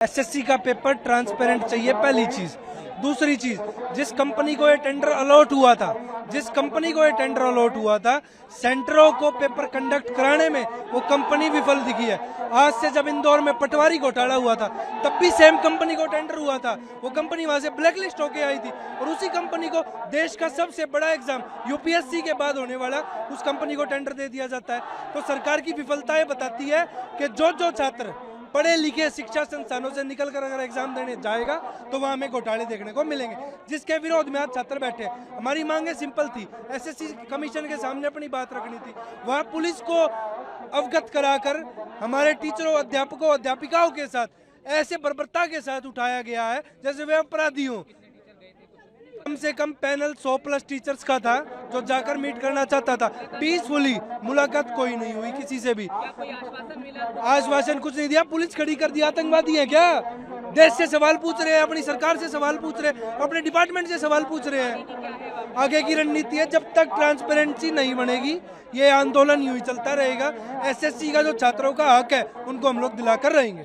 SSC का paper transparent चाहिए, पहली चीज। दूसरी चीज, जिस कंपनी को ये टेंडर अलॉट हुआ था, सेंटरों को पेपर कंडक्ट कराने में वो कंपनी विफल दिखी है। आज से जब इंदौर में पटवारी घोटाला हुआ था, तब भी सेम कंपनी को टेंडर हुआ था, वो कंपनी वहां से ब्लैकलिस्ट होके आई थी, और उसी कंपनी को देश का सबसे बड़ा एग्जाम यूपीएससी के बाद होने वाला, उस कंपनी को टेंडर दे दिया जाता है। तो सरकार की विफलता ये बताती है कि जो छात्र पढ़े लिखे शिक्षा संस्थानों से निकलकर अगर एग्जाम देने जाएगा तो वहां हमें घोटाले देखने को मिलेंगे, जिसके विरोध में आज छात्र बैठे। हमारी मांगे सिंपल थी, एसएससी कमीशन के सामने अपनी बात रखनी थी, वहां पुलिस को अवगत कराकर हमारे टीचरों, अध्यापकों, अध्यापिकाओं के साथ ऐसे बर्बरता के साथ उठाया गया है जैसे वे अपराधी हों। कम से कम पैनल 100+ टीचर्स का था जो जाकर मीट करना चाहता था। पीसफुली मुलाकात कोई नहीं हुई किसी से भी, आश्वासन कुछ नहीं दिया, पुलिस खड़ी कर दिया। आतंकवादी है क्या? देश से सवाल पूछ रहे हैं, अपनी सरकार से सवाल पूछ रहे हैं, अपने डिपार्टमेंट से सवाल पूछ रहे हैं। आगे की रणनीति है, जब तक ट्रांसपेरेंसी नहीं बनेगी ये आंदोलन यूं ही चलता रहेगा। एसएससी का जो छात्रों का हक है उनको हम लोग दिलाकर रहेंगे।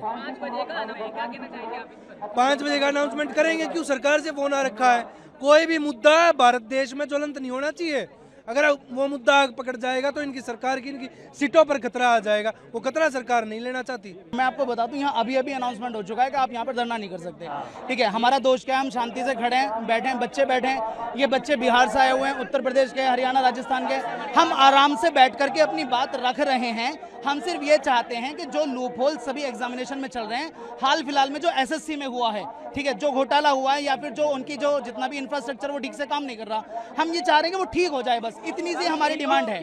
5 बजे का अनाउंसमेंट करेंगे। क्यों? सरकार से फोन आ रखा है। कोई भी मुद्दा भारत देश में ज्वलंत नहीं होना चाहिए। अगर वो मुद्दा आग पकड़ जाएगा तो इनकी सरकार की, इनकी सीटों पर खतरा आ जाएगा। वो खतरा सरकार नहीं लेना चाहती। मैं आपको बता दूं, यहाँ अभी अनाउंसमेंट हो चुका है कि आप यहाँ पर धरना नहीं कर सकते। ठीक है, हमारा दोष क्या है, हम शांति से खड़े हैं, बैठे हैं, बच्चे बैठे हैं। ये बच्चे बिहार से आए हुए हैं, उत्तर प्रदेश के, हरियाणा, राजस्थान के। हम आराम से बैठ करके अपनी बात रख रहे हैं। हम सिर्फ ये चाहते हैं कि जो लूप होल सभी एग्जामिनेशन में चल रहे हैं, हाल फिलहाल में जो एसएससी में हुआ है, ठीक है, जो घोटाला हुआ है या फिर जो उनकी जो जितना भी इंफ्रास्ट्रक्चर वो ठीक से काम नहीं कर रहा, हम ये चाह रहे हैं कि वो ठीक हो जाए। बस इतनी सी हमारी डिमांड है।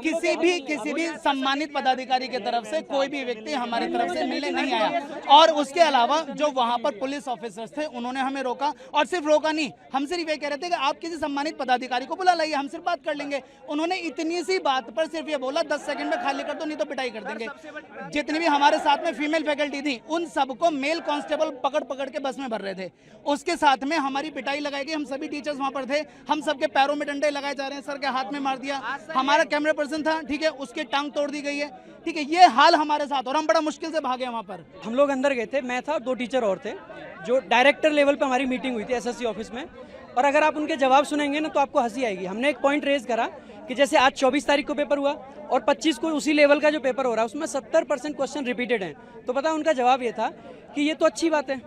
किसी भी सम्मानित पदाधिकारी की तरफ से कोई भी व्यक्ति हमारी तरफ से मिलने नहीं आया। और उसके अलावा जो वहां पर पुलिस ऑफिसर्स थे उन्होंने हमें रोका, और सिर्फ रोका नहीं, हम सिर्फ ये कह रहे थे कि आप किसी सम्मानित पदाधिकारी को बुला लाइए, हम सिर्फ बात कर लेंगे। उन्होंने इतनी सी बात पर सिर्फ ये बोला 10 सेकंड में खाली कर दो, नहीं तो पिटाई कर देंगे। जितनी भी हमारे साथ में फीमेल फैकल्टी थी उन सबको मेल कांस्टेबल पकड़ के बस में भर रहे थे। उसके साथ में हमारी पिटाई लगाई गई। हम सभी टीचर्स वहां पर थे, हम सबके पैरों में डंडे लगाए जा रहे हैं, सर के हाथ में मार दिया। हमारा कैमरा पर्सन था, ठीक है, उसकी टांग तोड़ दी गई है। ठीक है, ये हाल हमारे साथ, और हम बड़ा मुश्किल से भागे वहां पर। हम लोग अंदर गए थे, मैं था, 2 टीचर और थे, जो डायरेक्टर लेवल पे हमारी मीटिंग हुई थी एसएससी ऑफिस में। और अगर आप उनके जवाब सुनेंगे ना तो आपको हंसी आएगी। हमने एक पॉइंट रेज करा कि जैसे आज 24 तारीख को पेपर हुआ और 25 को उसी लेवल का जो पेपर हो रहा है उसमें 70% क्वेश्चन रिपीटेड हैं। तो पता उनका जवाब ये था कि ये तो अच्छी बात है,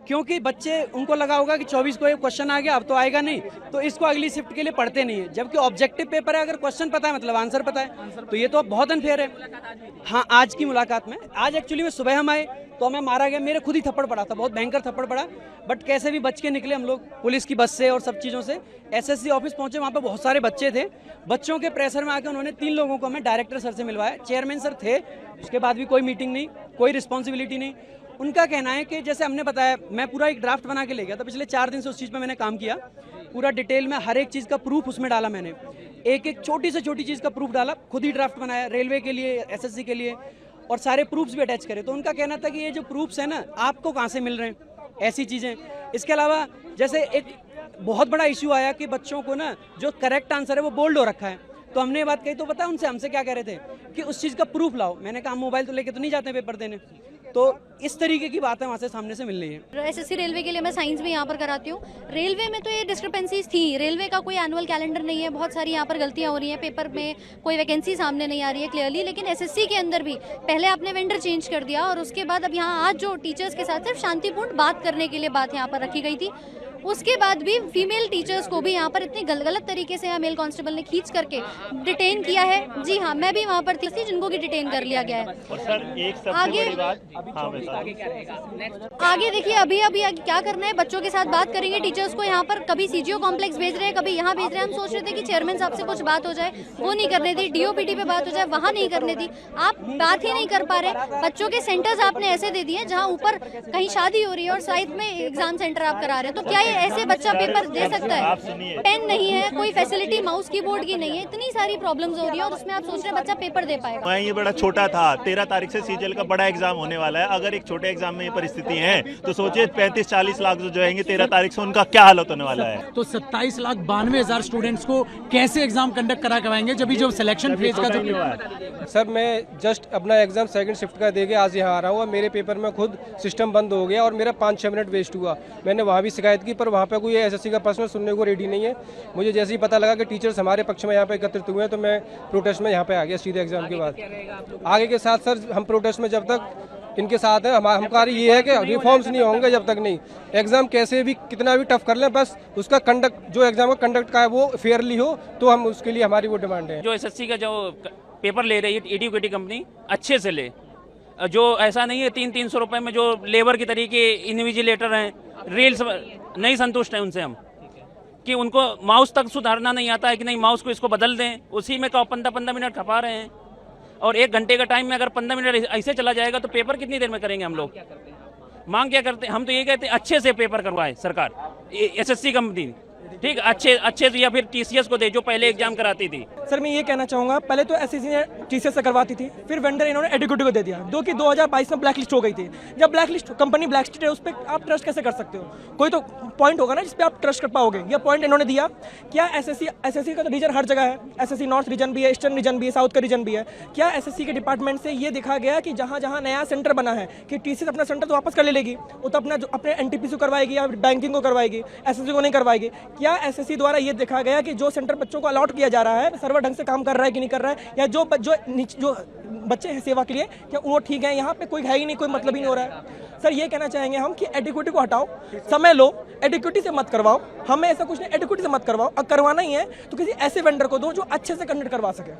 क्योंकि बच्चे, उनको लगा होगा कि 24 को ये क्वेश्चन आ गया, अब तो आएगा नहीं, तो इसको अगली शिफ्ट के लिए पढ़ते नहीं है। जबकि ऑब्जेक्टिव पेपर है, अगर क्वेश्चन पता है मतलब आंसर पता है, तो ये तो बहुत अनफेयर है। हाँ, आज की मुलाकात में, आज एक्चुअली में सुबह हम आए तो हमें मारा गया, मेरे खुद ही थप्पड़ पड़ा था, बहुत भयंकर थप्पड़ पड़ा, बट कैसे भी बच के निकले हम लोग पुलिस की बस से और सब चीज़ों से। एसएससी ऑफिस पहुंचे, वहाँ पे बहुत सारे बच्चे थे। बच्चों के प्रेशर में आकर उन्होंने 3 लोगों को हमें डायरेक्टर सर से मिलवाया। चेयरमैन सर थे, उसके बाद भी कोई मीटिंग नहीं, कोई रिस्पॉन्सिबिलिटी नहीं। उनका कहना है कि जैसे हमने बताया, मैं पूरा एक ड्राफ्ट बना के ले गया था, पिछले 4 दिन से उस चीज़ पे मैंने काम किया, पूरा डिटेल में हर एक चीज़ का प्रूफ उसमें डाला मैंने, एक छोटी से छोटी चीज़ का प्रूफ डाला, खुद ही ड्राफ्ट बनाया रेलवे के लिए, एसएससी के लिए, और सारे प्रूफ्स भी अटैच करे। तो उनका कहना था कि ये जो प्रूफ्स है ना, आपको कहाँ से मिल रहे हैं ऐसी चीज़ें। इसके अलावा जैसे एक बहुत बड़ा इशू आया कि बच्चों को ना जो करेक्ट आंसर है वो बोल्ड हो रखा है, तो हमने ये बात कही, तो पता उनसे हमसे क्या कह रहे थे कि उस चीज़ का प्रूफ लाओ। मैंने कहा मोबाइल तो लेके तो नहीं जाते पेपर देने। तो इस तरीके की बातें वहाँ से सामने से मिल रही है। एसएससी रेलवे के लिए मैं साइंस भी यहाँ पर कराती हूँ। रेलवे में तो ये डिस्क्रिपेंसीज थी, रेलवे का कोई एनुअल कैलेंडर नहीं है, बहुत सारी यहाँ पर गलतियाँ हो रही हैं, पेपर में कोई वैकेंसी सामने नहीं आ रही है क्लियरली। लेकिन एसएससी के अंदर भी पहले आपने वेंडर चेंज कर दिया, और उसके बाद अब यहाँ आज जो टीचर्स के साथ सिर्फ शांतिपूर्ण बात करने के लिए बात यहाँ पर रखी गई थी, उसके बाद भी फीमेल टीचर्स को भी यहाँ पर इतनी गलत तरीके से मेल कांस्टेबल ने खींच करके डिटेन किया है। जी हाँ, मैं भी वहाँ पर थी, जिनको की डिटेन कर लिया गया है। और सर एक सबसे बड़ी बात, आगे देखिए, अभी क्या करना है, बच्चों के साथ बात करेंगे। टीचर्स को यहाँ पर कभी सीजीओ कॉम्प्लेक्स भेज रहे हैं, कभी यहाँ भेज रहे हैं। हम सोच रहे थे कि चेयरमैन साहब से कुछ बात हो जाए, वो नहीं करने दी। डीओपीटी पे बात हो जाए, वहाँ नहीं करने दी। आप बात ही नहीं कर पा रहे। बच्चों के सेंटर्स आपने ऐसे दे दिए जहाँ ऊपर कहीं शादी हो रही है और साइड में एग्जाम सेंटर आप करा रहे हैं, तो क्या ऐसे बच्चा पेपर दे सकता है? पेन नहीं है, कोई फैसिलिटी माउस कीबोर्ड की नहीं है, इतनी सारी प्रॉब्लम्स हो रही है और उसमें आप सोच रहे हैं बच्चा पेपर दे पाएगा? मैं ये बड़ा छोटा था, 13 तारीख से सीजीएल का बड़ा एग्जाम होने वाला है। अगर एक छोटे एग्जाम में ये परिस्थिति है तो सोचिए 35-40 लाख जो आएंगे 13 तारीख से, उनका क्या हालत होने वाला है। तो 27,92,000 स्टूडेंट्स को कैसे एग्जाम कंडक्ट करवाएंगे जब जो सिलेक्शन फेज का जो सर मैं जस्ट अपना एग्जाम सेकंड शिफ्ट का देके आज यहाँ आ रहा हूँ और मेरे पेपर में खुद सिस्टम बंद हो गया और मेरा 5-6 मिनट वेस्ट हुआ। मैंने वहाँ भी शिकायत की पर वहाँ पे कोई एसएससी का पर्सनल सुनने को रेडी नहीं है। मुझे जैसे ही पता लगा कि टीचर्स हमारे पक्ष में यहाँ पे एकत्रित हुए हैं तो मैं प्रोटेस्ट में यहाँ पे आ गया सीधे एग्जाम के बाद। आगे के साथ सर हम प्रोटेस्ट में जब तक इनके साथ हैं, हमारा ये है कि रिफॉर्म्स नहीं होंगे जब तक नहीं। एग्जाम कैसे भी कितना भी टफ कर लें, बस उसका कंडक्ट जो एग्जाम का कंडक्ट का है वो फेयरली हो, तो हम उसके लिए हमारी वो डिमांड है। जो एसएससी का जो पेपर ले रही है एडुकेटी कंपनी अच्छे से ले, जो ऐसा नहीं है 300-300 रुपए में जो लेबर की तरीके इन्विजिलेटर हैं, रील्स नहीं संतुष्ट हैं उनसे हम, कि उनको माउस तक सुधारना नहीं आता है कि नहीं माउस को इसको बदल दें, उसी में 15 मिनट खपा रहे हैं। और 1 घंटे का टाइम में अगर 15 मिनट ऐसे चला जाएगा तो पेपर कितनी देर में करेंगे हम लोग? मांग क्या करते हैं हम? तो ये कहते हैं अच्छे से पेपर करवाए सरकार, एसएससी कंपनी ठीक अच्छे से, या फिर टीसीएस को दे जो पहले एग्जाम कराती थी। सर मैं ये कहना चाहूँगा, पहले तो एसएससी ने टीसीएस से करवाती थी, फिर वेंडर इन्होंने एडुकेटी को दे दिया, जो कि 2022 में ब्लैक लिस्ट हो गई थी। जब black list company black list है उस पर आप ट्रस्ट कैसे कर सकते हो? कोई तो पॉइंट होगा ना जिस पे आप ट्रस्ट कर पाओगे। यह पॉइंट इन्होंने दिया। क्या एसएससी का तो रीजन हर जगह है, एसएससी नॉर्थ रीजन भी है, ईस्टर्न रीजन भी है, साउथ का रीजन भी है। क्या एसएससी के डिपार्टमेंट से ये देखा गया कि जहाँ जहाँ नया सेंटर बना है कि टीसीएस अपना सेंटर तो वापस कर लेगी, वो तो अपने एनटीपीसी को करवाएगी या बैंकिंग को करवाएगी, एसएससी को नहीं करवाएगी? क्या एसएससी द्वारा ये देखा गया कि जो सेंटर बच्चों को अलॉट किया जा रहा है सर्वर ढंग से काम कर रहा है कि नहीं कर रहा है, या जो बच्चे हैं सेवा के लिए क्या वो ठीक है? यहाँ पे कोई है ही नहीं, कोई मतलब ही नहीं हो रहा है। सर ये कहना चाहेंगे हम कि एडुकेटी को हटाओ, समय लो, एडुकेटी से मत करवाओ। हमें ऐसा कुछ नहीं, एडुकेटी से मत करवाओ। अब करवाना ही है तो किसी ऐसे वेंडर को दो जो अच्छे से कंडक्ट करवा सके।